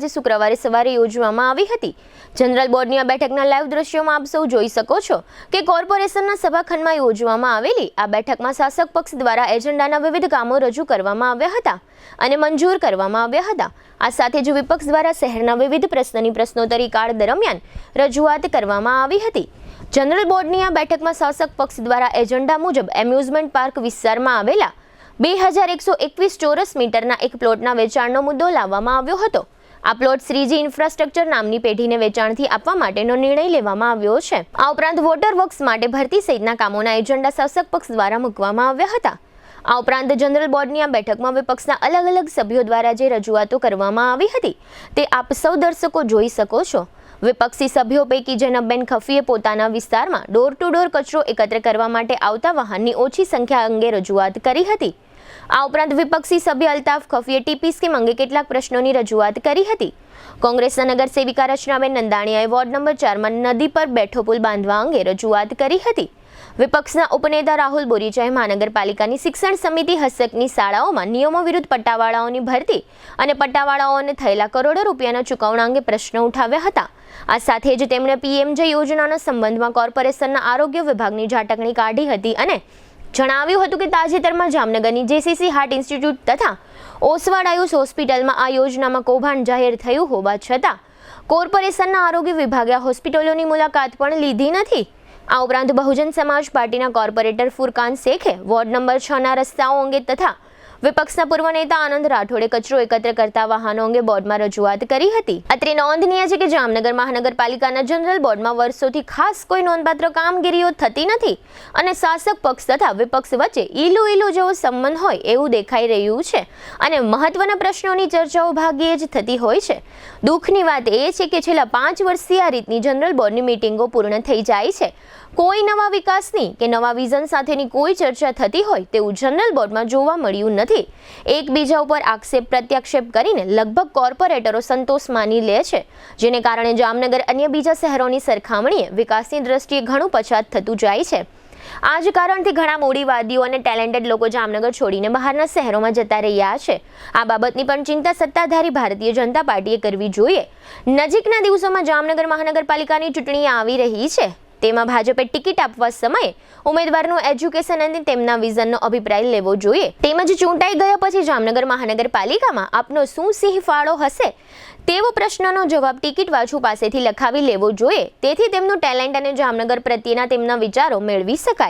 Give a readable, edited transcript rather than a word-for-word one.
જે શુક્રવારે સવારે યોજવામાં આવી હતી। જનરલ બોર્ડની આ બેઠકના લાઈવ દ્રશ્યોમાં આપ સૌ જોઈ શકો છો કે કોર્પોરેશનના સભાખંડમાં યોજવામાં આવેલી આ બેઠકમાં શાસક પક્ષ દ્વારા એજન્ડાના વિવિધ કામો રજૂ કરવામાં આવ્યા હતા અને મંજૂર કરવામાં આવ્યા હતા। આ સાથે જ વિપક્ષ દ્વારા શહેરના વિવિધ પ્રશ્નની પ્રશ્નોત્તરી કાળ દરમિયાન રજૂઆત કરવામાં આવી હતી। જનરલ બોર્ડની આ બેઠકમાં શાસક પક્ષ દ્વારા એજન્ડા મુજબ એમ્યુઝમેન્ટ પાર્ક વિસ્તારમાં આવેલા 2121 ચોરસ મીટરના એક પ્લોટના વેચાણનો મુદ્દો લાવવામાં આવ્યો હતો। આ પ્લોટ શ્રીજી ઇન્ફ્રાસ્ટ્રક્ચર નામની પેઢીને વેચાણથી આપવા માટેનો નિર્ણય લેવામાં આવ્યો છે। આ ઉપરાંત વોટર વર્ક્સ માટે ભરતી સહિતના કામોના એજન્ડા શાસક પક્ષ દ્વારા મૂકવામાં આવ્યા હતા। આ ઉપરાંત જનરલ બોર્ડની આ બેઠકમાં વિપક્ષના અલગ અલગ સભ્યો દ્વારા જે રજૂઆતો કરવામાં આવી હતી તે આપ સૌ દર્શકો જોઈ શકો છો। વિપક્ષી સભ્યો પૈકી જૈનબબેન ખફીએ પોતાના વિસ્તારમાં ડોર ટુ ડોર કચરો એકત્ર કરવા માટે આવતા વાહનની ઓછી સંખ્યા અંગે રજૂઆત કરી હતી। આ ઉપરાંત વિપક્ષી સભ્ય અલ્તાફ ખફીએ ટીપી સ્કીમ અંગે કેટલાક પ્રશ્નોની રજૂઆત કરી હતી। કોંગ્રેસના નગરસેવિકા રચનાબેન નંદાણીયાએ વોર્ડ નંબર 4 માં નદી પર બેઠો પુલ બાંધવા અંગે રજૂઆત કરી હતી। વિપક્ષના ઉપનેતા રાહુલ બોરીચાએ મહાનગરપાલિકાની શિક્ષણ સમિતિ હસ્તકની શાળાઓમાં નિયમો વિરુદ્ધ પટ્ટાવાળાઓની ભરતી અને પટ્ટાવાળાઓને થયેલા કરોડો રૂપિયાના ચૂકવણા અંગે પ્રશ્નો ઉઠાવ્યા હતા। આ સાથે જ તેમણે પીએમજે યોજનાના સંબંધમાં કોર્પોરેશનના આરોગ્ય વિભાગની ઝાટકણી કાઢી હતી અને જણાવ્યું હતું કે તાજેતરમાં જામનગરની જેસીસી હાર્ટ ઇન્સ્ટિટ્યૂટ તથા ઓસવાડ આયુષ હોસ્પિટલમાં આ યોજનામાં કૌભાંડ જાહેર થયું હોવા છતાં કોર્પોરેશનના આરોગ્ય વિભાગે આ હોસ્પિટલોની મુલાકાત પણ લીધી નથી। આ ઉપરાંત બહુજન સમાજ પાર્ટીના કોર્પોરેટર ફુરકાન શેખે વોર્ડ નંબર 6 ના રસ્તાઓ અંગે તથા વિપક્ષના પૂર્વ નેતા આનંદ રાઠોડે કચરો એકત્ર કરતા વાહનો અંગે બોર્ડમાં રજૂઆત કરી હતી। અત્રે નોંધનીય છે કે જામનગર મહાનગરપાલિકાના જનરલ બોર્ડમાં વર્ષોથી ખાસ કોઈ નોંધપાત્ર કામગીરીઓ થતી નથી અને શાસક પક્ષ તથા વિપક્ષ વચ્ચે ઈલું જેવો સંબંધ હોય એવું દેખાઈ રહ્યું છે અને મહત્વના પ્રશ્નોની ચર્ચાઓ ભાગ્યે જ થતી હોય છે। દુઃખની વાત એ છે કે છેલ્લા 5 વર્ષથી આ રીતની જનરલ બોર્ડની મીટિંગો પૂર્ણ થઈ જાય છે। કોઈ નવા વિકાસની કે નવા વિઝન સાથેની કોઈ ચર્ચા થતી હોય તેવું જનરલ બોર્ડમાં જોવા મળ્યું નથી। એકબીજા ઉપર આક્ષેપ પ્રત્યાક્ષેપ કરીને લગભગ કોર્પોરેટરો સંતોષ માની લે છે, જેને કારણે જામનગર અન્ય બીજા શહેરોની સરખામણીએ વિકાસની દ્રષ્ટિએ ઘણું પછાત થતું જાય છે। આ જ કારણથી ઘણા મૂડીવાદીઓ અને ટેલેન્ટેડ લોકો જામનગર છોડીને બહારના શહેરોમાં જતા રહ્યા છે। આ બાબતની પણ ચિંતા સત્તાધારી ભારતીય જનતા પાર્ટીએ કરવી જોઈએ। નજીકના દિવસોમાં જામનગર મહાનગરપાલિકાની ચૂંટણી આવી રહી છે, તેમાં ભાજપે ટિકિટ આપવા સમયે ઉમેદવારનું એજ્યુકેશન અને તેમના વિઝનનો અભિપ્રાય લેવો જોઈએ। તેમજ ચૂંટાઈ ગયા પછી જામનગર મહાનગરપાલિકામાં આપનો શું સિંહ ફાળો હશે તેવો પ્રશ્નનો જવાબ ટિકિટ વાછુ પાસેથી લખાવી લેવો જોઈએ, તેથી તેમનું ટેલેન્ટ અને જામનગર પ્રત્યેના તેમના વિચારો મેળવી શકાય।